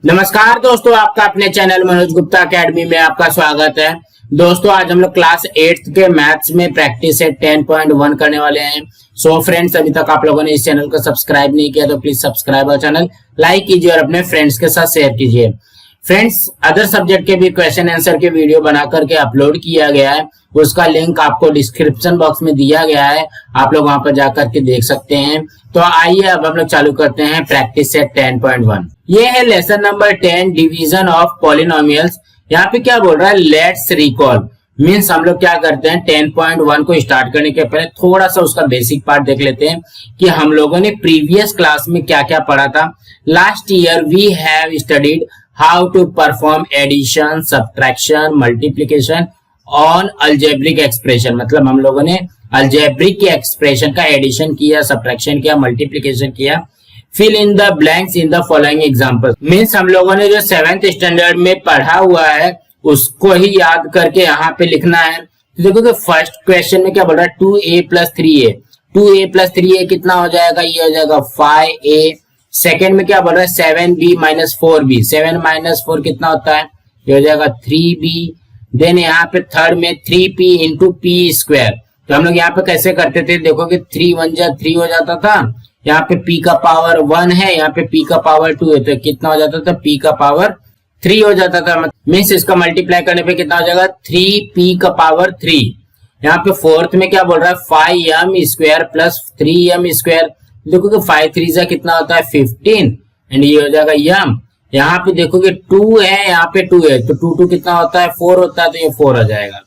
नमस्कार दोस्तों, आपका अपने चैनल मनोज गुप्ता अकेडमी में आपका स्वागत है। दोस्तों आज हम लोग क्लास 8th के मैथ्स में प्रैक्टिस सेट 10.1 करने वाले हैं। सो फ्रेंड्स, अभी तक आप लोगों ने इस चैनल को सब्सक्राइब नहीं किया तो प्लीज सब्सक्राइब और चैनल लाइक कीजिए और अपने फ्रेंड्स के साथ शेयर कीजिए। फ्रेंड्स, अदर सब्जेक्ट के भी क्वेश्चन आंसर के वीडियो बना करके अपलोड किया गया है, उसका लिंक आपको डिस्क्रिप्शन बॉक्स में दिया गया है, आप लोग वहां पर जाकर के देख सकते हैं। तो आइए अब हम लोग चालू करते हैं प्रैक्टिस सेट 10.1। ये है lesson number 10, division of polynomials. यहाँ पे क्या बोल रहा है, लेट्स रिकॉल। मीन्स हम लोग क्या करते हैं, 10.1 को स्टार्ट करने के पहले थोड़ा सा उसका बेसिक पार्ट देख लेते हैं कि हम लोगों ने प्रीवियस क्लास में क्या क्या पढ़ा था। Last year we have studied how to perform addition, subtraction, multiplication on algebraic expression. मतलब हम लोगों ने अलजेब्रिक के एक्सप्रेशन का एडिशन किया, सब्ट्रैक्शन किया, मल्टीप्लीकेशन किया। Fill in the blanks in the following example. Means हम लोगों ने जो 7th स्टैंडर्ड में पढ़ा हुआ है उसको ही याद करके यहाँ पे लिखना है। तो देखो कि फर्स्ट क्वेश्चन में क्या बोल रहा है, 2a + 3a। 2a + 3a कितना हो जाएगा, ये हो जाएगा 5a। सेकेंड में क्या बोल रहा है, 7b - 4b। 7 - 4 कितना होता है, ये हो जाएगा 3b। देन यहाँ पे थर्ड में 3p × p²। तो हम लोग यहाँ पे कैसे करते थे, देखो कि 3 × 1 = 3 हो जाता था। यहाँ पे p का पावर 1 है, यहाँ पे p का पावर 2 है, तो कितना हो जाता था, p का पावर 3 हो जाता था। मीन्स इसका मल्टीप्लाई करने पे कितना हो जाएगा, 3p का पावर 3। यहाँ पे फोर्थ में क्या बोल रहा है, 5m² + 3m²। देखो कि 5 3 जा कितना होता है, 15, एंड ये हो जाएगा m। यहाँ पे देखो कि 2 है, यहाँ पे 2 है, तो 2 2 कितना होता है, 4 होता है, तो ये 4 हो जाएगा।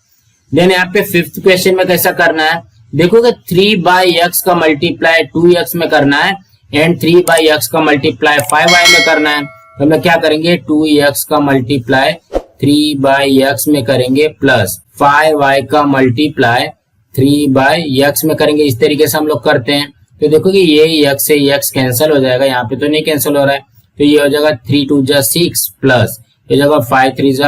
देन यहाँ पे फिफ्थ क्वेश्चन में कैसा करना है, देखो कि 3/x का मल्टीप्लाई 2x में करना है एंड 3/x का मल्टीप्लाई 5y में करना है। तो हम लोग क्या करेंगे, 2x का मल्टीप्लाई 3/x में करेंगे प्लस 5y का मल्टीप्लाई 3/x में करेंगे। इस तरीके से हम लोग करते हैं। तो देखो कि ये x से x कैंसिल हो जाएगा, यहाँ पे तो नहीं कैंसिल हो रहा है, तो ये हो जाएगा 3 2 = 6 प्लस ये जगह 5 3 =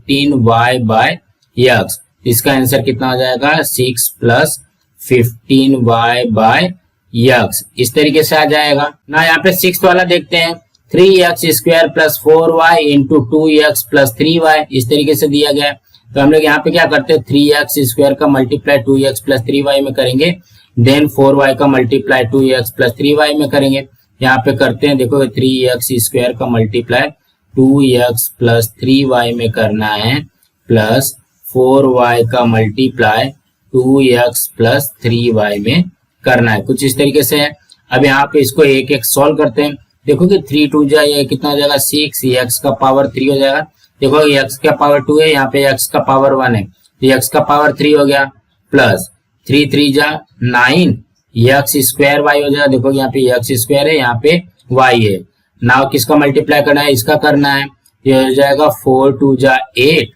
15y/x। इसका आंसर कितना हो जाएगा, 6 + 15y/x। इस तरीके से आ जाएगा ना। यहाँ पे 6th वाला देखते हैं, 3x² + 4y × 2x + 3y। इस तरीके से दिया गया है। तो हम लोग यहाँ पे क्या करते हैं, 3x² का मल्टीप्लाई 2x + 3y में करेंगे, देन 4y का मल्टीप्लाई 2x + 3y में करेंगे। यहाँ पे करते हैं, देखो 3x² का मल्टीप्लाई 2x + 3y में करना है प्लस 4y का मल्टीप्लाई 2x + 3y में करना है। कुछ इस तरीके से है। अब यहाँ पे इसको एक एक सॉल्व करते हैं। देखो कि 3 2 जा ये कितना हो जाएगा, 6, x का पावर 3 हो जाएगा। देखो x का पावर 2 है, यहाँ पे x का पावर 1 है, तो x का पावर 3 हो गया प्लस 3 3 जा 9, x² y हो जाएगा। देखो यहाँ पे x² है, यहाँ पे y है। नाउ किसका मल्टीप्लाई करना है, इसका करना है, ये हो जाएगा 4 2 जा 8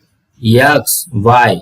x y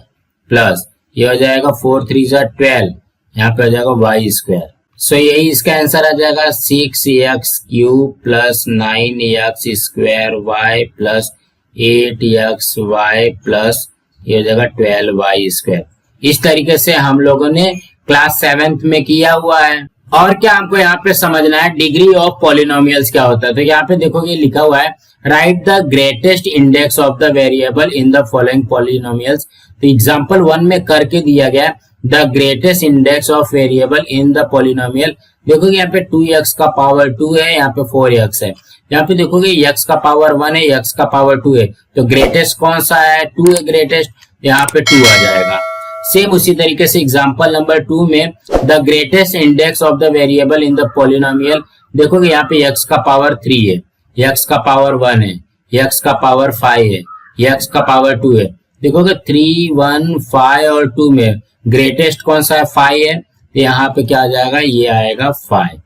प्लस ये हो जाएगा 4 3 जा 12, यहाँ पे हो जाएगा y²। सो यही इसका आंसर आ जाएगा, 6x³ plus 9x² y plus 8xy plus ये हो जाएगा 12y²। इस तरीके से हम लोगों ने क्लास 7th में किया हुआ है। और क्या हमको यहाँ पे समझना है, डिग्री ऑफ पॉलिनोमियल्स क्या होता है। तो यहाँ पे देखोगे लिखा हुआ है, right the greatest index of the variable in the following polynomials. तो एग्जांपल 1 में करके दिया गया, the greatest index of variable in the polynomial. देखोगे यहाँ पे 2x का पावर 2 है, यहाँ पे 4x है। यहाँ पे देखोगे x का पावर 1 है, x का पावर 2 है, तो ग्रेटेस्ट कौन सा है, 2 है ग्रेटेस्ट, यहाँ पे 2 आ जाएगा। सेम उसी तरीके से एग्जांपल नंबर 2 में, the greatest index of the variable in the polynomial. देखोगे यहाँ पे x का पावर 3 है, x का पावर 1 है, x का पावर 5 है, x का पावर 2 है। देखोगे 3 1 5 और 2 में ग्रेटेस्ट कौन सा है, 5 है, तो यहाँ पे क्या आ जाएगा, ये आएगा 5।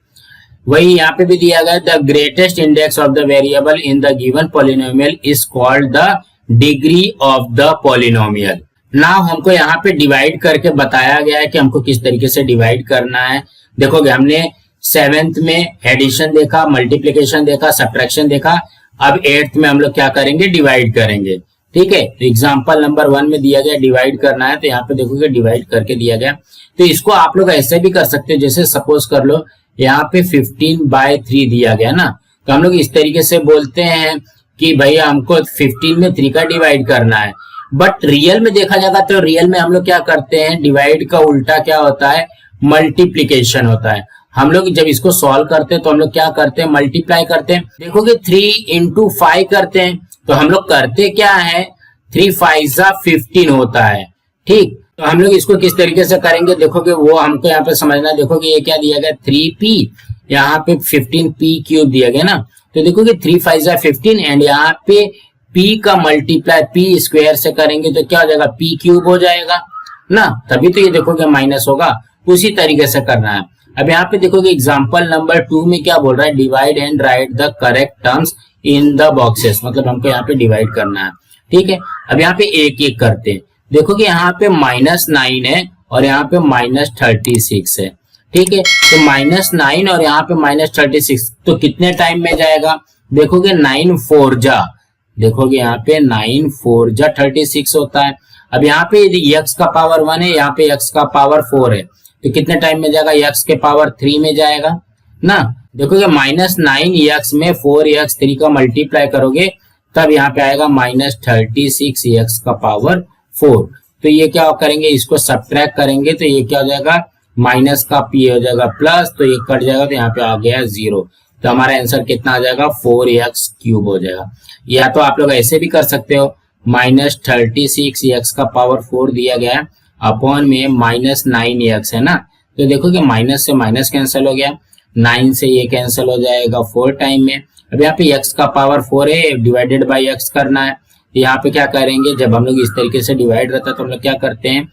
वही यहाँ पे भी दिया गया, the greatest index of the variable in the given polynomial is called the degree of the polynomial. Now हमको यहाँ पे डिवाइड करके बताया गया है कि हमको किस तरीके से डिवाइड करना है। देखोगे हमने 7th में एडिशन देखा, मल्टीप्लीकेशन देखा, सब्ट्रैक्शन देखा। अब 8th में हम लोग क्या करेंगे, डिवाइड करेंगे। ठीक है, तो एग्जांपल नंबर 1 में दिया गया डिवाइड करना है, तो यहाँ पे देखोगे डिवाइड करके दिया गया। तो इसको आप लोग ऐसे भी कर सकते हो, जैसे सपोज कर लो यहाँ पे 15/3 दिया गया ना, तो हम लोग इस तरीके से बोलते हैं कि भैया हमको 15 में 3 का डिवाइड करना है, बट रियल में देखा जाएगा तो रियल में हम लोग क्या करते हैं, डिवाइड का उल्टा क्या होता है, मल्टीप्लीकेशन होता है। हम लोग जब इसको सॉल्व करते हैं तो हम लोग क्या करते हैं, मल्टीप्लाई करते हैं। देखोगे 3 इंटू 5 करते हैं तो हम लोग करते क्या है, 3 5 15 होता है। ठीक, तो हम लोग इसको किस तरीके से करेंगे देखोगे, वो हमको यहाँ पे समझना। देखोगे ये क्या दिया गया, 3p, यहाँ पे 15p क्यूब दिया गया ना, तो देखोगे 3 5 15 एंड यहाँ पे p का मल्टीप्लाई p स्क्वायर से करेंगे तो क्या हो जाएगा, p क्यूब हो जाएगा ना, तभी तो ये देखोगे माइनस होगा। उसी तरीके से करना है। अब यहाँ पे देखोगे एग्जाम्पल नंबर 2 में क्या बोल रहा है, divide and right the correct terms in the boxes, मतलब हमको यहाँ पे डिवाइड करना है। ठीक है, अब यहाँ पे एक एक करते हैं। देखोगे यहाँ पे -9 है और यहाँ पे -36 है। ठीक है, तो -9 और यहाँ पे -36 तो कितने टाइम में जाएगा, देखोगे 9 4 जा, देखोगे यहाँ पे 9 4 जा 36 होता है। अब यहाँ पे x का पावर 1 है, यहाँ पे x का पावर 4 है, तो कितने टाइम में जाएगा, x के पावर 3 में जाएगा ना। देखोगे -9x में 4x 3 का मल्टीप्लाई करोगे तब यहाँ पे आएगा -36x का पावर 4। तो ये क्या करेंगे, इसको सब्ट्रैक्ट करेंगे तो ये क्या हो जाएगा, माइनस का p हो जाएगा प्लस, तो ये कट जाएगा तो यहाँ पे आ गया 0। तो हमारा आंसर कितना आ जाएगा, 4x क्यूब हो जाएगा। या तो आप लोग ऐसे भी कर सकते हो, -36x का पावर 4 दिया गया है अपॉन में -9x है ना, तो देखोगे माइनस से माइनस कैंसिल हो गया, 9 से ये कैंसिल हो जाएगा 4 टाइम में। अब यहाँ पे x का पावर 4 है, डिवाइडेड बाय x करना है, तो यहाँ पे क्या करेंगे, जब हम लोग इस तरीके से डिवाइड रहता है तो हम लोग क्या करते हैं,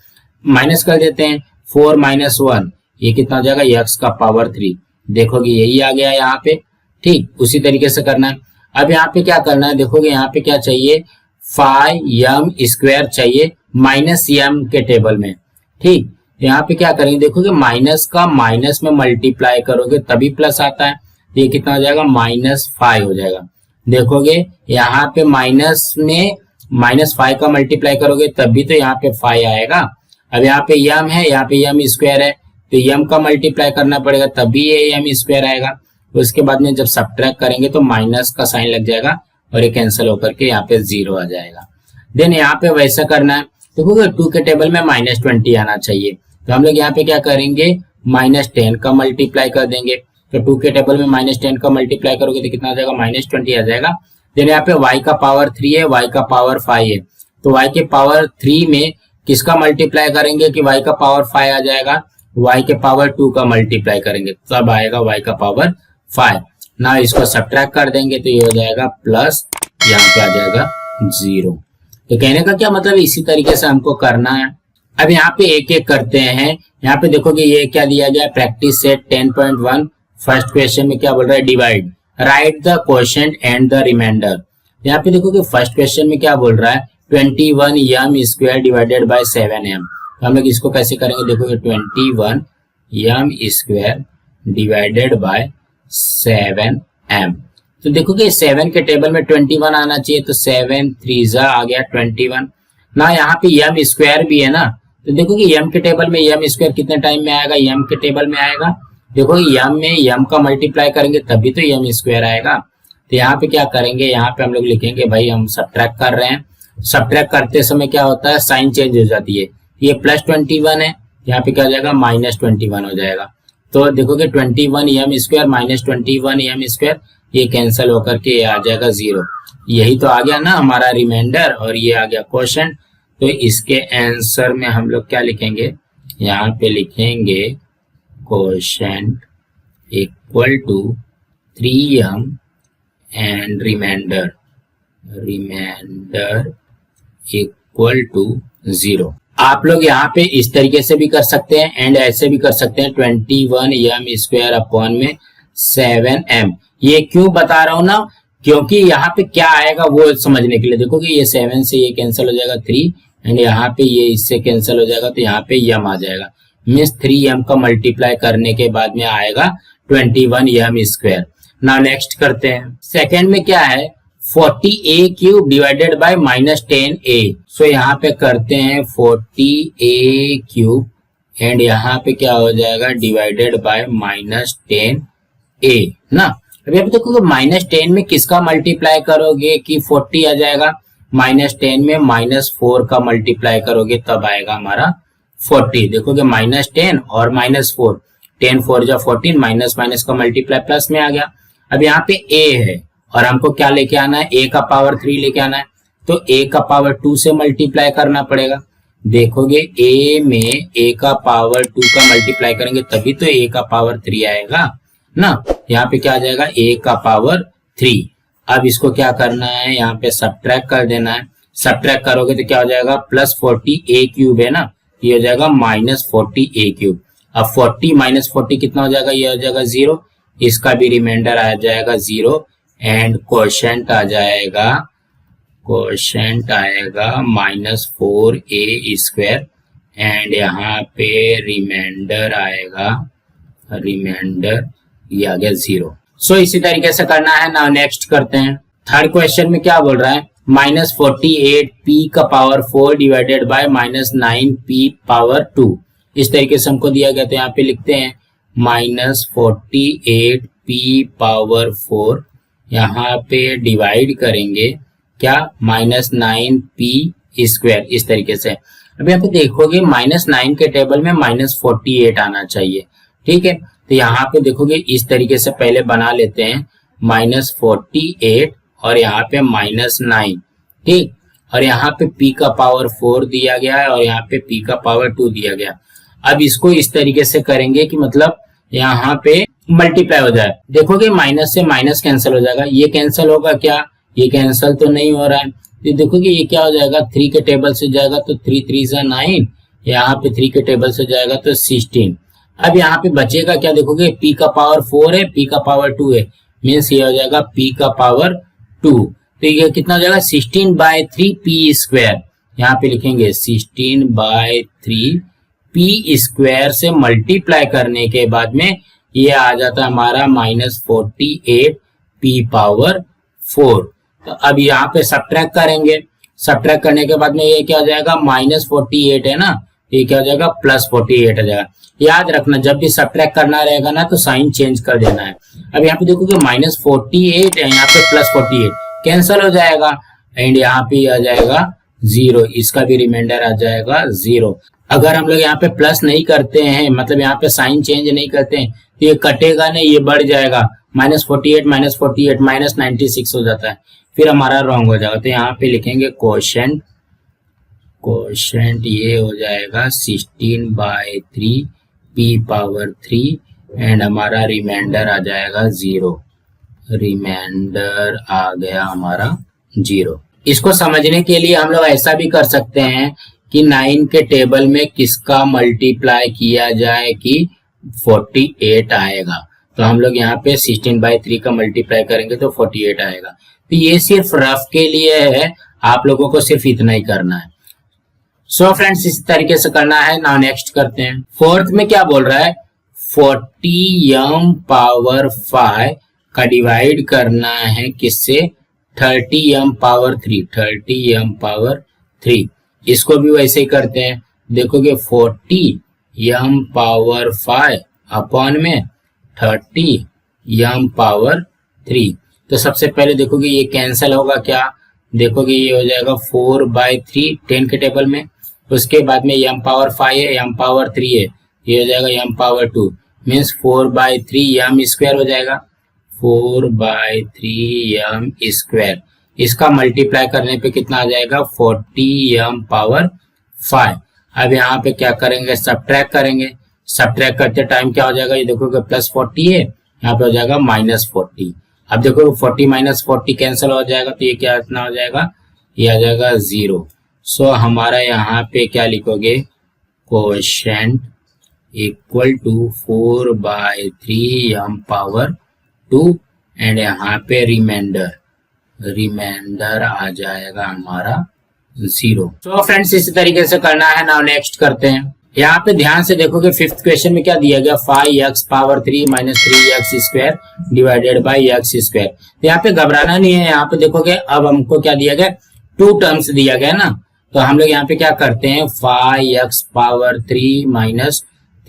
माइनस कर देते हैं। 4 - 1 ये कितना हो जाएगा, x का पावर 3, देखोगे यही आ गया यहाँ पे। ठीक, उसी तरीके से करना है। अब यहाँ पे क्या करना है, देखोगे यहाँ पे क्या चाहिए, 5m² चाहिए -m के टेबल में। ठीक, यहाँ पे क्या करेंगे, देखोगे माइनस का माइनस में मल्टीप्लाई करोगे तभी प्लस आता है, तो ये कितना हो जाएगा, -5 हो जाएगा। देखोगे यहाँ पे माइनस में -5 का मल्टीप्लाई करोगे तभी तो यहाँ पे 5 आएगा। अब यहाँ पे m है, यहाँ पे m² है, तो m का मल्टीप्लाई करना पड़ेगा तभी ये m² आएगा। उसके बाद में जब सब्ट्रैक्ट करेंगे तो माइनस का साइन लग जाएगा और ये कैंसिल होकर के यहाँ पे 0 आ जाएगा। देन यहाँ पे वैसा करना है, देखोगे 2 के टेबल में -20 आना चाहिए, तो हम लोग यहाँ पे क्या करेंगे, -10 का मल्टीप्लाई कर देंगे। तो 2 के टेबल में -10 का मल्टीप्लाई करोगे तो कितना आ जाएगा, -20 आ जाएगा। देन यहाँ पे y का पावर 3 है, y का पावर 5 है, तो y के पावर 3 में किसका मल्टीप्लाई करेंगे कि y का पावर 5 आ जाएगा, y के पावर 2 का मल्टीप्लाई करेंगे तब आएगा y का पावर 5 ना। इसको सब्ट्रैक्ट कर देंगे तो ये हो जाएगा प्लस, यहाँ पे आ जाएगा 0। तो कहने का क्या मतलब, इसी तरीके से हमको करना है। अब यहाँ पे एक एक करते हैं। यहाँ पे देखोगे ये क्या दिया गया, प्रैक्टिस सेट 10.1 फर्स्ट क्वेश्चन में क्या बोल रहा है, divide write the quotient and the remainder. यहाँ पे देखोगे फर्स्ट क्वेश्चन में क्या बोल रहा है, 21m² डिवाइडेड बाय 7m। तो हम लोग इसको कैसे करेंगे, देखोगे 21m² डिवाइडेड बाय 7m। तो देखोगे 7 के टेबल में 21 आना चाहिए, तो 7 3 आ गया 21 ना। यहाँ पे m² भी है ना, तो देखोगे m के टेबल में m² कितने टाइम में आएगा, m के टेबल में आएगा। देखोगे m में m का मल्टीप्लाई करेंगे तभी तो m² आएगा। तो यहाँ पे क्या करेंगे, यहाँ पे हम लोग लिखेंगे भाई हम सब्ट्रैक्ट कर रहे हैं। सब्ट्रैक्ट करते समय क्या होता है, साइन चेंज हो जाती है, ये +21 है, यहाँ पे क्या हो जाएगा, -21 हो जाएगा। तो देखोगे 21m² -21m², ये कैंसिल होकर के आ जाएगा 0। यही तो आ गया ना हमारा रिमाइंडर और ये आ गया क्वोशिएंट। तो इसके आंसर में हम लोग क्या लिखेंगे, यहाँ पे लिखेंगे quotient equal to 3m and remainder equal to 0। आप लोग यहाँ पे इस तरीके से भी कर सकते हैं एंड ऐसे भी कर सकते हैं, 21m² अपॉन में 7m। ये क्यों बता रहा हूं ना, क्योंकि यहाँ पे क्या आएगा वो समझने के लिए। देखो कि ये 7 से ये कैंसिल हो जाएगा 3 एंड यहाँ पे ये इससे कैंसिल हो जाएगा, तो यहाँ पे m आ जाएगा। मीन्स 3m का मल्टीप्लाई करने के बाद में आएगा 21m²। नाउ नेक्स्ट करते हैं। सेकेंड में क्या है, 40a³ डिवाइडेड बाय -10a। सो यहाँ पे करते हैं 40a³ एंड यहाँ पे क्या हो जाएगा, डिवाइडेड बाय -10a ना। अभी आप देखोगे -10 में किसका मल्टीप्लाई करोगे कि 40 आ जाएगा, -10 में -4 का मल्टीप्लाई करोगे तब आएगा हमारा 40। देखोगे -10 और -4, 10 4 जा 14, माइनस माइनस का मल्टीप्लाई प्लस में आ गया। अब यहाँ पे a है और हमको क्या लेके आना है, a का पावर 3 लेके आना है, तो a का पावर 2 से मल्टीप्लाई करना पड़ेगा। देखोगे a में a का पावर 2 का मल्टीप्लाई करेंगे तभी तो a का पावर 3 आएगा ना। यहाँ पे क्या आ जाएगा, a का पावर 3। अब इसको क्या करना है, यहाँ पे सब्ट्रैक्ट कर देना है। सब्ट्रैक्ट करोगे तो क्या हो जाएगा, +40 a क्यूब है ना, ये हो जाएगा -40 a क्यूब। अब 40 - 40 कितना हो जाएगा, ये हो जाएगा 0, इसका भी रिमाइंडर आ जाएगा 0 एंड क्वोशेंट आ जाएगा -4a² एंड यहाँ पे रिमाइंडर आएगा, रिमाइंडर ये आ गया 0। सो इसी तरीके से करना है। नाउ नेक्स्ट करते हैं। थर्ड क्वेश्चन में क्या बोल रहा है, -48p का power 4 divided by -9p power 2। इस तरीके से हमको दिया गया, तो यहाँ पे लिखते हैं -48p पावर 4, यहाँ पे डिवाइड करेंगे क्या, -9p², इस तरीके से। अब यहाँ पे देखोगे -9 के टेबल में -48 आना चाहिए, ठीक है। तो यहाँ पे देखोगे इस तरीके से पहले बना लेते हैं, -48 और यहाँ पे -9, ठीक। और यहाँ पे p का पावर 4 दिया गया है और यहाँ पे p का पावर 2 दिया गया। अब इसको इस तरीके से करेंगे कि मतलब यहाँ पे मल्टीप्लाई हो जाए। देखोगे माइनस से माइनस कैंसिल हो जाएगा, ये कैंसिल होगा क्या, ये कैंसिल तो नहीं हो रहा है। तो देखोगे ये क्या हो जाएगा, 3 के टेबल से जाएगा तो 3 3 9, यहाँ पे 3 के टेबल से जाएगा तो 16। अब यहाँ पे बचेगा क्या, देखोगे p का पावर 4 है, p का पावर 2 है, मीन्स ये हो जाएगा p का पावर 2। तो ये कितना हो जाएगा, 16/3p²। यहाँ पे लिखेंगे 16/3p² से मल्टीप्लाई करने के बाद में ये आ जाता है हमारा -48p पावर 4। तो अब यहाँ पे सब्ट्रैक्ट करेंगे, सब्ट्रैक्ट करने के बाद में ये क्या हो जाएगा, -48 है ना, ये क्या हो जाएगा, +48 हो जाएगा। याद रखना जब भी सब्ट्रैक्ट करना रहेगा ना तो साइन चेंज कर देना है। अब यहाँ पे देखोगे -48 है, यहाँ पे +48 कैंसिल हो जाएगा एंड यहाँ पे आ जाएगा 0, इसका भी रिमाइंडर आ जाएगा 0। अगर हम लोग यहाँ पे प्लस नहीं करते हैं, मतलब यहाँ पे साइन चेंज नहीं करते हैं, तो ये कटेगा नहीं, ये बढ़ जाएगा, -48 -48 -96 हो जाता है, फिर हमारा रॉन्ग हो जाएगा। तो यहाँ पे लिखेंगे क्वोशेंट, क्वोशेंट ये हो जाएगा 16/3p पावर 3 एंड हमारा रिमाइंडर आ जाएगा 0, रिमाइंडर आ गया हमारा 0। इसको समझने के लिए हम लोग ऐसा भी कर सकते हैं कि 9 के टेबल में किसका मल्टीप्लाई किया जाए कि 48 आएगा। तो हम लोग यहाँ पे 16/3 का मल्टीप्लाई करेंगे तो 48 आएगा। तो ये सिर्फ रफ के लिए है, आप लोगों को सिर्फ इतना ही करना है। सो फ्रेंड्स इस तरीके से करना है। नाउ नेक्स्ट करते हैं। फोर्थ में क्या बोल रहा है, 40m पावर 5 का डिवाइड करना है किससे, 30m पावर 3, 30m पावर 3। इसको भी वैसे ही करते हैं। देखोगे 40m पावर 5 अपॉन में 30m पावर 3। तो सबसे पहले देखोगे ये कैंसिल होगा क्या, देखोगे ये हो जाएगा 4/3 10 के टेबल में। उसके बाद में m पावर 5 है, m पावर 3 है, ये हो जाएगा m पावर 2, मीन्स 4/3m² हो जाएगा, 4/3m²। इसका मल्टीप्लाई करने पे कितना आ जाएगा, 40m पावर 5। अब यहाँ पे क्या करेंगे, सब्ट्रैक्ट करेंगे। सब्ट्रैक्ट करते टाइम क्या हो जाएगा, ये देखोगे +40 है, यहाँ पे हो जाएगा -40। अब देखो 40 - 40 कैंसिल हो जाएगा, तो ये क्या इतना हो जाएगा, ये आ जाएगा 0। सो हमारा यहाँ पे क्या लिखोगे, quotient equal to 4/3m power 2 and यहाँ पे रिमाइंडर, रिमाइंडर आ जाएगा हमारा 0। तो फ्रेंड्स इसी तरीके से करना है। नाउ नेक्स्ट करते हैं। यहाँ पे ध्यान से देखोगे फिफ्थ क्वेश्चन में क्या दिया गया, 5x power 3 - 3x² divided by x²। तो यहाँ पे घबराना नहीं है। यहाँ पे देखोगे अब हमको क्या दिया गया, 2 टर्म्स दिया गया ना, तो हम लोग यहाँ पे क्या करते हैं, 5x पावर 3 -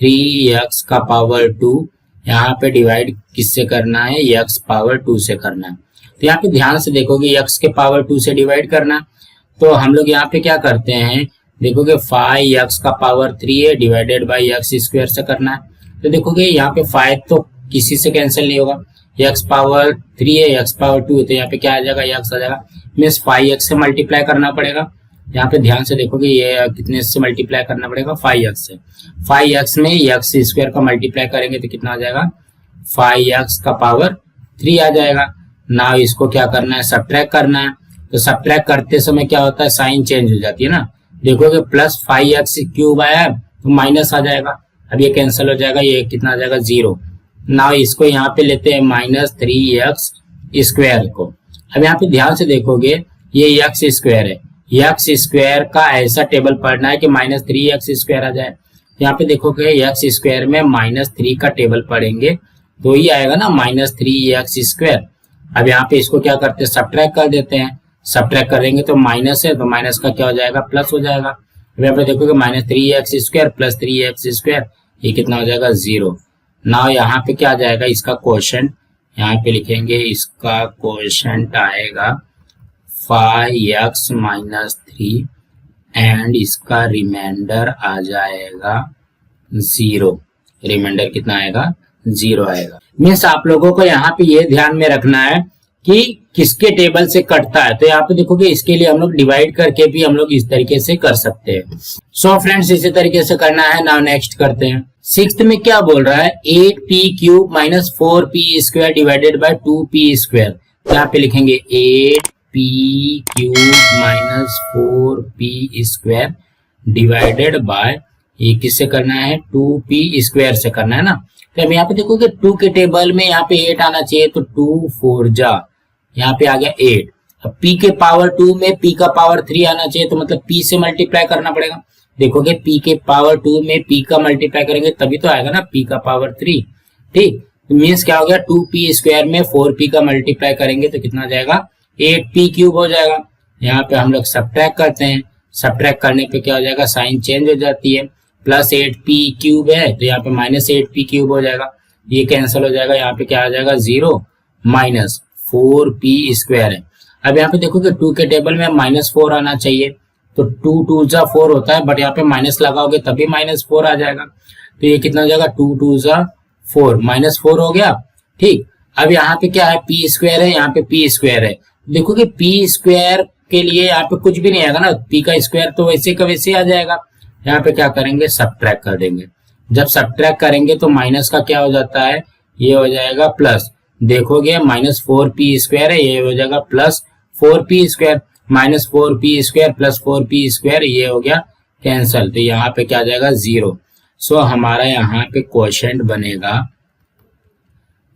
3x का पावर 2 यहाँ पे डिवाइड किससे करना है, x पावर 2 से करना है। तो यहाँ पे ध्यान से देखोगे x के पावर 2 से डिवाइड करना, तो हम लोग यहाँ पे क्या करते हैं, देखोगे 5x का पावर 3 है डिवाइडेड बाई x स्क्वायर से करना है। तो देखोगे यहाँ पे 5 तो किसी से कैंसिल नहीं होगा, x पावर 3 है, x पावर 2 है, तो यहाँ पे क्या आ जाएगा, x आ जाएगा, मीन्स 5x से मल्टीप्लाई करना पड़ेगा। यहाँ पे ध्यान से देखोगे ये कितने से मल्टीप्लाई करना पड़ेगा, 5x से। 5x में x स्क्वायर का मल्टीप्लाई करेंगे तो कितना आ जाएगा, 5x का पावर 3 आ जाएगा। ना इसको क्या करना है, सब्ट्रैक्ट करना है। तो सब्ट्रैक्ट करते समय क्या होता है, साइन चेंज हो जाती है ना। देखोगे प्लस 5x क्यूब आया है तो माइनस आ जाएगा, अब ये कैंसिल हो जाएगा, ये कितना आ जाएगा, 0। ना इसको यहाँ पे लेते हैं माइनस 3x स्क्वायर को। अब यहाँ पे ध्यान से देखोगे ये x स्क्वायर है, x स्क्वायर का ऐसा टेबल पढ़ना है कि माइनस 3x स्क्वायर आ जाए। यहाँ पे देखोगे x स्क्वायर में माइनस 3 का टेबल पढ़ेंगे तो ही आएगा ना माइनस 3x स्क्वायर। अब यहाँ पे इसको क्या करते हैं, सब्ट्रैक्ट कर देते हैं। सब्ट्रैक्ट करेंगे तो माइनस है, तो माइनस का क्या हो जाएगा, प्लस हो जाएगा। अब यहाँ पे देखोगे minus 3x square plus 3x square, ये कितना हो जाएगा, 0। ना यहाँ पे क्या आ जाएगा, इसका क्वोशंट यहाँ पे लिखेंगे, इसका क्वोशंट आएगा 5x माइनस 3 एंड इसका रिमाइंडर आ जाएगा 0। रिमाइंडर कितना आएगा, 0 आएगा। मीन्स आप लोगों को यहाँ पे ये ध्यान में रखना है कि किसके टेबल से कटता है। तो यहाँ पे देखोगे इसके लिए हम लोग डिवाइड करके भी हम लोग इस तरीके से कर सकते हैं। सो फ्रेंड्स इसी तरीके से करना है। नाउ नेक्स्ट करते हैं। सिक्स्थ में क्या बोल रहा है, 8p cube minus 4p square divided by 2p square. यहाँ पे लिखेंगे 8p cube minus 4p square divided by, ये किससे करना है, 2p स्क्वायर से करना है ना। तो अब यहाँ पे देखोगे 2 के टेबल में यहाँ पे 8 आना चाहिए, तो 2 4 जा, यहाँ पे आ गया 8। अब p के पावर 2 में p का पावर 3 आना चाहिए, तो मतलब p से मल्टीप्लाई करना पड़ेगा। देखोगे p के पावर 2 में p का मल्टीप्लाई करेंगे तभी तो आएगा ना p का पावर 3। ठीक, तो मीन्स क्या हो गया, 2p स्क्वायर में 4p का मल्टीप्लाई करेंगे तो कितना आ जाएगा, 8p क्यूब हो जाएगा। यहाँ पे हम लोग सब्ट्रैक्ट करते हैं, सब्ट्रैक्ट करने पे क्या हो जाएगा, साइन चेंज हो जाती है, प्लस 8p क्यूब है तो यहाँ पे माइनस 8p क्यूब हो जाएगा, ये कैंसिल हो जाएगा, यहाँ पे क्या आ जाएगा, 0 माइनस 4p स्क्वायर है। अब यहाँ पे देखोगे 2 के टेबल में माइनस 4 आना चाहिए, तो 2 2 जा 4 होता है, बट यहाँ पे माइनस लगाओगे तभी माइनस 4 आ जाएगा। तो ये कितना हो जाएगा, 2 2 जा 4, माइनस 4 हो गया। ठीक, अब यहाँ पे क्या है, p स्क्वायर है, यहाँ पे p स्क्वायर है। देखोगे p स्क्वायर के लिए यहाँ पे कुछ भी नहीं आएगा ना, p का स्क्वायर तो वैसे का वैसे आ जाएगा। यहाँ पे क्या करेंगे, सब्ट्रैक्ट कर देंगे। जब सब्ट्रैक्ट करेंगे तो माइनस का क्या हो जाता है, ये हो जाएगा प्लस। देखोगे माइनस 4p स्क्वायर है, ये हो जाएगा plus 4p square, minus 4p square plus 4p square, ये हो गया कैंसल। तो यहाँ पे क्या आ जाएगा, 0। सो हमारा यहाँ पे क्वोशंट बनेगा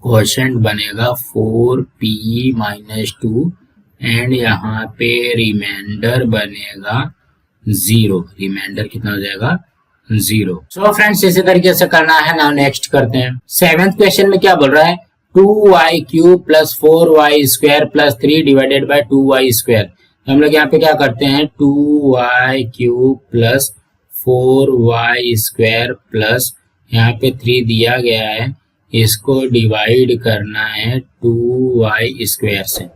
4p माइनस 2 एंड यहाँ पे रिमाइंडर बनेगा 0। रिमाइंडर कितना हो जाएगा, 0। सो फ्रेंड्स इसी तरीके से करना है। नाउ नेक्स्ट करते हैं। 7th क्वेश्चन में क्या बोल रहा है, 2y cube plus 4y square plus 3 divided by 2y square. हम लोग यहाँ पे क्या करते हैं, 2y cube plus 4y square plus यहाँ पे 3 दिया गया है, इसको डिवाइड करना है 2y स्क्वायर से।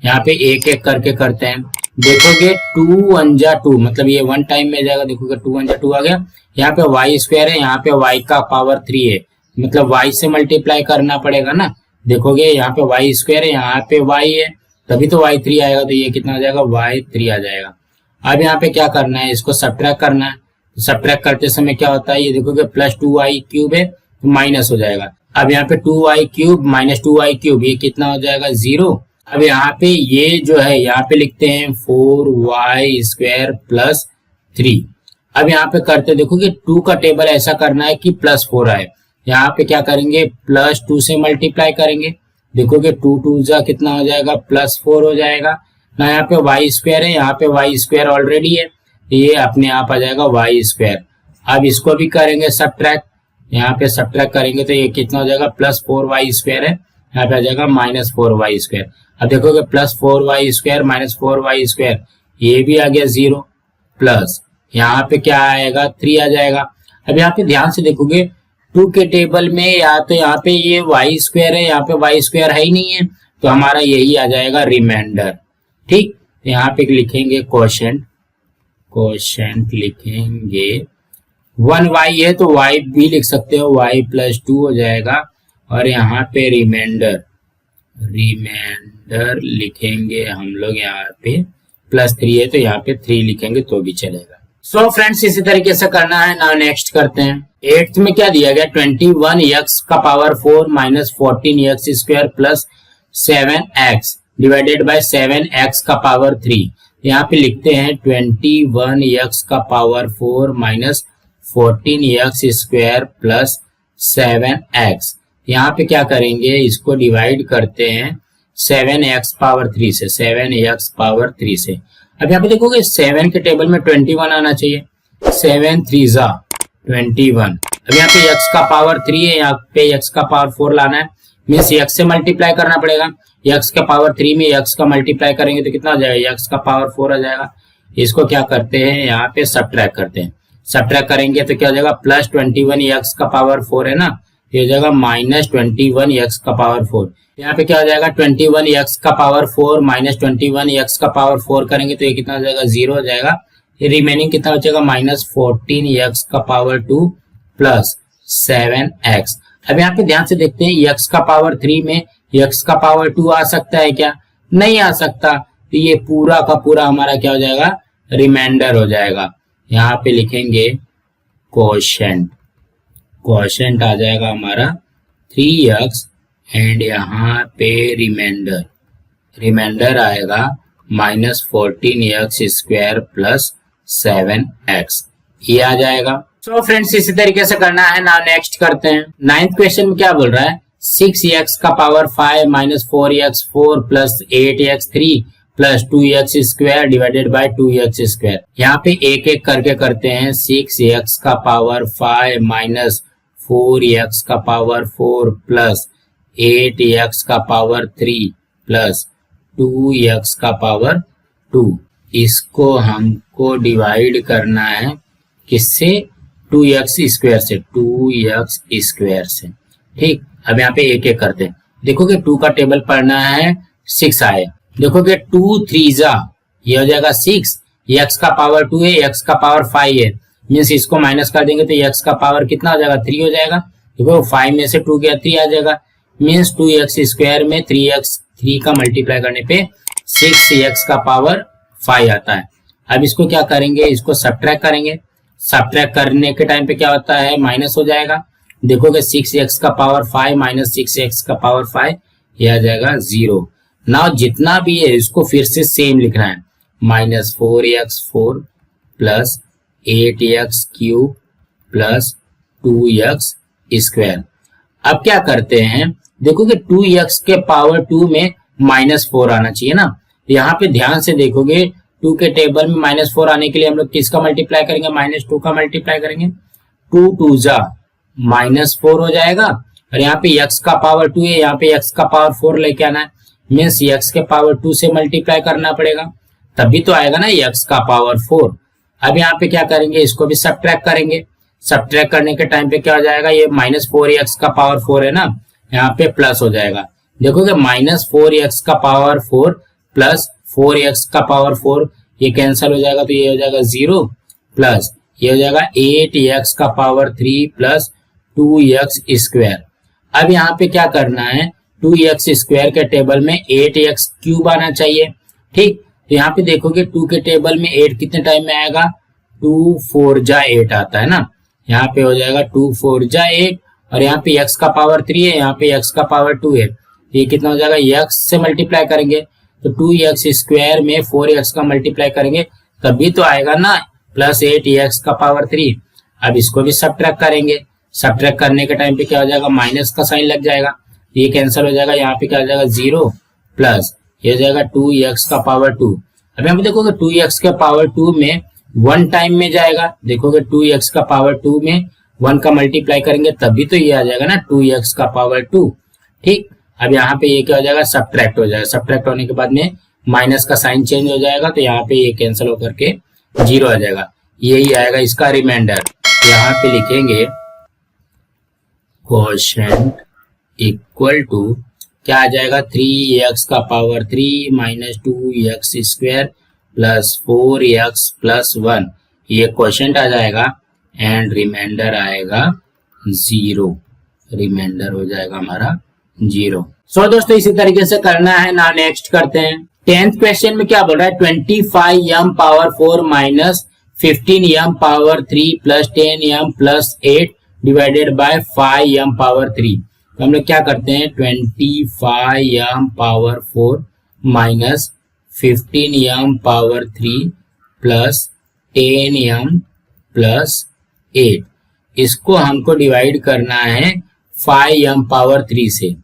यहाँ पे एक एक करके करते हैं। देखोगे 2 1 जा 2, मतलब ये 1 टाइम में जाएगा। देखोगे 2 1 जा 2 आ गया। यहाँ पे y स्क्वायर है, यहाँ पे y का पावर 3 है, मतलब y से मल्टीप्लाई करना पड़ेगा ना। देखोगे यहाँ पे y स्क्वायर है, यहाँ पे y है, तभी तो y 3 आएगा, तो ये कितना आ जाएगा, y 3 आ जाएगा। अब यहाँ पे क्या करना है, इसको सब्ट्रैक्ट करना है। तो सब्ट्रैक्ट करते समय क्या होता है, ये देखोगे प्लस 2y क्यूब है तो माइनस हो जाएगा। अब यहाँ पे 2y cube minus 2y cube, ये कितना हो जाएगा, 0। अब यहाँ पे ये जो है यहाँ पे लिखते हैं 4y स्क्वायर प्लस 3। अब यहाँ पे करते देखोगे 2 का टेबल ऐसा करना है कि प्लस 4 आए। यहाँ पे क्या करेंगे, प्लस 2 से मल्टीप्लाई करेंगे। देखोगे 2 2 जा कितना हो जाएगा, प्लस 4 हो जाएगा ना। यहाँ पे y स्क्वायर है, यहाँ पे y स्क्वायर ऑलरेडी है, ये अपने आप आ जाएगा y स्क्वायर। अब इसको भी करेंगे सब्ट्रैक्ट, यहाँ पे सब्ट्रैक्ट करेंगे तो ये कितना हो जाएगा, प्लस 4y स्क्वायर है, यहाँ पे आ जाएगा माइनस 4y स्क्वायर। अब देखोगे plus 4y square minus 4y square, ये भी आ गया 0, प्लस यहाँ पे क्या आएगा, 3 आ जाएगा। अब यहाँ पे ध्यान से देखोगे टू के टेबल में या तो यहाँ पे ये वाई स्क्वायर है, यहाँ पे वाई स्क्वायर है ही नहीं है, तो हमारा यही आ जाएगा रिमाइंडर। ठीक, यहाँ पे लिखेंगे क्वोशेंट, क्वोशेंट लिखेंगे 1y है तो y भी लिख सकते हो, y प्लस 2 हो जाएगा। और यहाँ पे रिमाइंडर, रिमाइंडर लिखेंगे हम लोग यहाँ पे प्लस 3 है तो यहाँ पे 3 लिखेंगे तो भी चलेगा। सो फ्रेंड्स इसी तरीके से करना है। नाउ नेक्स्ट करते हैं। 8th में क्या दिया गया, 21x का power 4 minus 14x square plus 7x divided by 7x का पावर 3। यहाँ पे लिखते हैं 21x का power 4 minus 14x square plus 7x। यहाँ पे क्या करेंगे, इसको डिवाइड करते हैं 7x पावर 3 से, 7x पावर 3 से। अब यहाँ पे देखोगे 7 के टेबल में 21 आना चाहिए, 7 3 जा 21। अब यहाँ पे x का पावर 3 है, यहाँ पे x का पावर 4 लाना है, मीन्स x से मल्टीप्लाई करना पड़ेगा। x का पावर 3 में x का मल्टीप्लाई करेंगे तो कितना हो जाएगा, x का पावर 4 आ जाएगा। इसको क्या करते हैं, यहाँ पे सबट्रैक्ट करते हैं। सबट्रैक्ट करेंगे तो क्या हो जाएगा, प्लस 21x का पावर 4 है ना, ये हो जाएगा माइनस 21x का पावर 4। यहाँ पे क्या हो जाएगा, 21x का पावर 4 माइनस 21x का पावर 4 करेंगे तो ये कितना हो जाएगा, 0 हो जाएगा। ये रिमेनिंग कितना हो जाएगा, माइनस 14x का पावर 2 प्लस 7x। अब यहाँ पे ध्यान से देखते हैं, x का पावर 3 में x का पावर 2 आ सकता है क्या, नहीं आ सकता। तो ये पूरा का पूरा हमारा क्या हो जाएगा, रिमाइंडर हो जाएगा। यहाँ पे लिखेंगे क्वोशेंट, क्वोशेंट आ जाएगा हमारा 3x एंड यहाँ पे रिमाइंडर, रिमाइंडर आएगा minus 14x square plus 7x, ये आ जाएगा। सो फ्रेंड्स इसी तरीके से करना है। नाउ नेक्स्ट करते हैं। 9th क्वेश्चन में क्या बोल रहा है, 6x का power 5 minus 4x 4 plus 8x 3 plus 2x square divided by 2x square. यहाँ पे एक एक करके करते हैं। 6x का पावर 5 माइनस 4x का पावर 4 प्लस 8x का पावर 3 प्लस 2x का पावर 2। इसको हमको डिवाइड करना है किससे, 2x स्क्वायर से, 2x स्क्वायर से। ठीक, अब यहाँ पे एक एक करते हैं। देखोगे 2 का टेबल पढ़ना है, 6 आए, देखोगे 2 3 जा, ये हो जाएगा 6, x का पावर 2 है, x का पावर 5 है, मीन्स इसको माइनस कर देंगे तो x का पावर कितना हो जाएगा, 3 हो जाएगा। देखो 5 में से 2 गया 3 आ जाएगा, मीन्स 2x स्क्वायर में 3 का मल्टीप्लाई करने पे 6x का पावर 5 आता है। अब इसको क्या करेंगे, इसको सबट्रैक्ट करेंगे। सबट्रैक्ट करने के टाइम पे क्या होता है, माइनस हो जाएगा। देखोगे 6x का पावर 5 माइनस 6x का पावर 5, ये आ जाएगा 0। नाउ जितना भी है इसको फिर से सेम लिखना है, minus 4x4 plus 8x cube plus 2x square. अब क्या करते हैं, देखोगे 2x के पावर 2 में माइनस 4 आना चाहिए ना। यहाँ पे ध्यान से देखोगे 2 के टेबल में माइनस 4 आने के लिए हम लोग किसका मल्टीप्लाई करेंगे, माइनस 2 का मल्टीप्लाई करेंगे। 2 2 जा माइनस 4 हो जाएगा, और यहाँ पे x का पावर 2 है, यहाँ पे x का पावर 4 लेके आना है, मीन्स x के पावर 2 से मल्टीप्लाई करना पड़ेगा, तभी तो आएगा ना x का पावर 4। अब यहाँ पे क्या करेंगे, इसको भी सबट्रैक्ट करेंगे। सबट्रैक्ट करने के टाइम पे क्या हो जाएगा, ये माइनस 4x का पावर 4 है ना, यहाँ पे प्लस हो जाएगा। देखोगे माइनस 4x का पावर 4 प्लस 4x का पावर 4, ये कैंसिल हो जाएगा तो ये हो जाएगा 0 प्लस ये हो जाएगा 8x का पावर 3 प्लस 2x स्क्वायर। अब यहाँ पे क्या करना है, 2x स्क्वायर के टेबल में 8x क्यूब आना चाहिए। ठीक, तो यहाँ पे देखोगे 2 के टेबल में 8 कितने टाइम में आएगा, 2 4 जा 8 आता है ना, यहाँ पे हो जाएगा 2 4 जा 8, और यहाँ पे x का पावर 3 है, यहाँ पे x का पावर 2 है, ये कितना हो जाएगा, x से मल्टीप्लाई करेंगे तो 2x स्क्वायर में 4x का मल्टीप्लाई करेंगे तभी तो आएगा ना, प्लस 8x का पावर 3। अब इसको भी सबट्रैक्ट करेंगे। सबट्रैक्ट करने के टाइम पे क्या हो जाएगा, माइनस का साइन लग जाएगा, ये कैंसिल हो जाएगा, यहाँ पे क्या हो जाएगा 0 प्लस ये हो जाएगा 2x का पावर 2। अब यहाँ पे देखोगे 2x के पावर 2 में 1 टाइम में जाएगा, देखोगे 2x का पावर 2 में 1 का मल्टीप्लाई करेंगे तभी तो ये आ जाएगा ना 2x का पावर 2। ठीक, अब यहाँ पे ये क्या हो जाएगा, सबट्रैक्ट हो जाएगा। सबट्रैक्ट होने के बाद में माइनस का साइन चेंज हो जाएगा, तो यहाँ पे ये कैंसिल होकर के 0 आ जाएगा, यही आएगा इसका रिमाइंडर। यहाँ पे लिखेंगे कोशेंट इक्वल टू क्या आ जाएगा 3x का power 3 minus 2x square plus 4x plus 1, ये क्वेश्चन आ जाएगा एंड रिमाइंडर आएगा 0, रिमाइंडर हो जाएगा हमारा 0। सो दोस्तों इसी तरीके से करना है ना। नेक्स्ट करते हैं 10th क्वेश्चन में क्या बोल रहा है 25m power 4 minus 15m power 3 plus 10m plus 8 divided by 5m power 3। तो हम लोग क्या करते हैं 25m power 4 minus 15m power 3 plus 10m plus 8, इसको हमको डिवाइड करना है 5m पावर 3 से,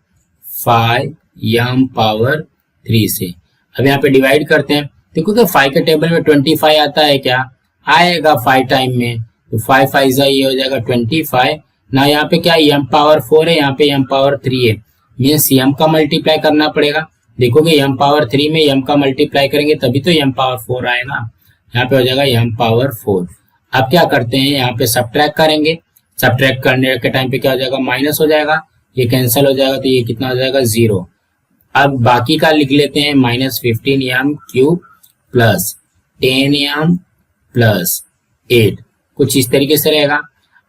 5m पावर 3 से। अब यहाँ पे डिवाइड करते हैं, देखो कि 5 के टेबल में 25 आता है क्या, आएगा 5 टाइम में, तो 5 5 ये हो जाएगा 25 ना। यहाँ पे क्या m पावर 4 है, यहाँ पे m पावर 3 है, मीन्स m का मल्टीप्लाई करना पड़ेगा। देखोगे m पावर 3 में m का मल्टीप्लाई करेंगे तभी तो m पावर 4 आएगा, यहाँ पे हो जाएगा m पावर 4। अब क्या करते हैं यहाँ पे सब्ट्रैक्ट करेंगे, सब्ट्रैक्ट करने के टाइम पे क्या हो जाएगा माइनस हो जाएगा, ये कैंसिल हो जाएगा तो ये कितना हो जाएगा 0। अब बाकी का लिख लेते हैं minus 15m cube plus 10m plus 8, कुछ इस तरीके से रहेगा।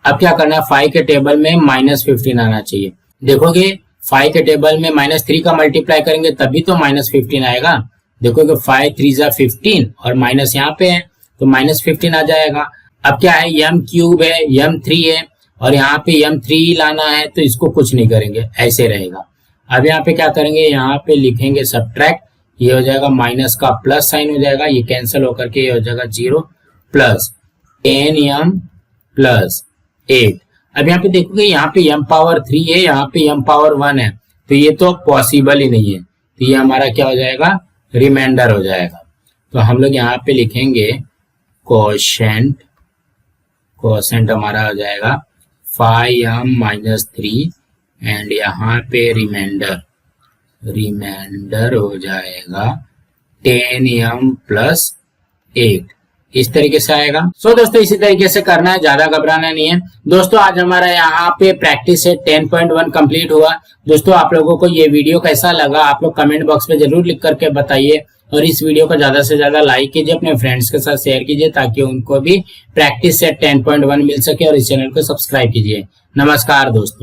अब क्या करना है 5 के टेबल में माइनस 15 आना चाहिए। देखोगे 5 के टेबल में माइनस 3 का मल्टीप्लाई करेंगे तभी तो माइनस 15 आएगा। देखोगे 5 3 जा 15 और माइनस यहाँ पे है तो माइनस 15 आ जाएगा। अब क्या है m क्यूब है, m 3 है और यहाँ पे m 3 लाना है तो इसको कुछ नहीं करेंगे, ऐसे रहेगा। अब यहाँ पे क्या करेंगे, यहाँ पे लिखेंगे सब्ट्रैक्ट, ये हो जाएगा माइनस का प्लस साइन हो जाएगा, ये कैंसिल होकर के ये हो जाएगा 0 प्लस 10m प्लस 8। अब यहाँ पे देखोगे यहाँ पे m पावर 3 है, यहाँ पे m पावर 1 है, तो ये तो पॉसिबल ही नहीं है, तो ये हमारा क्या हो जाएगा रिमाइंडर हो जाएगा। तो हम लोग यहाँ पे लिखेंगे कोशेंट, कोशेंट हमारा हो जाएगा 5m माइनस 3 एंड यहाँ पे रिमाइंडर, रिमाइंडर हो जाएगा 10m प्लस 8, इस तरीके से आएगा। सो दोस्तों इसी तरीके से करना है, ज्यादा घबराना नहीं है। दोस्तों आज हमारा यहाँ पे प्रैक्टिस सेट 10.1 कंप्लीट हुआ। दोस्तों आप लोगों को ये वीडियो कैसा लगा आप लोग कमेंट बॉक्स में जरूर लिख करके बताइए और इस वीडियो को ज्यादा से ज्यादा लाइक कीजिए, अपने फ्रेंड्स के साथ शेयर कीजिए ताकि उनको भी प्रैक्टिस सेट 10.1 मिल सके और इस चैनल को सब्सक्राइब कीजिए। नमस्कार दोस्तों।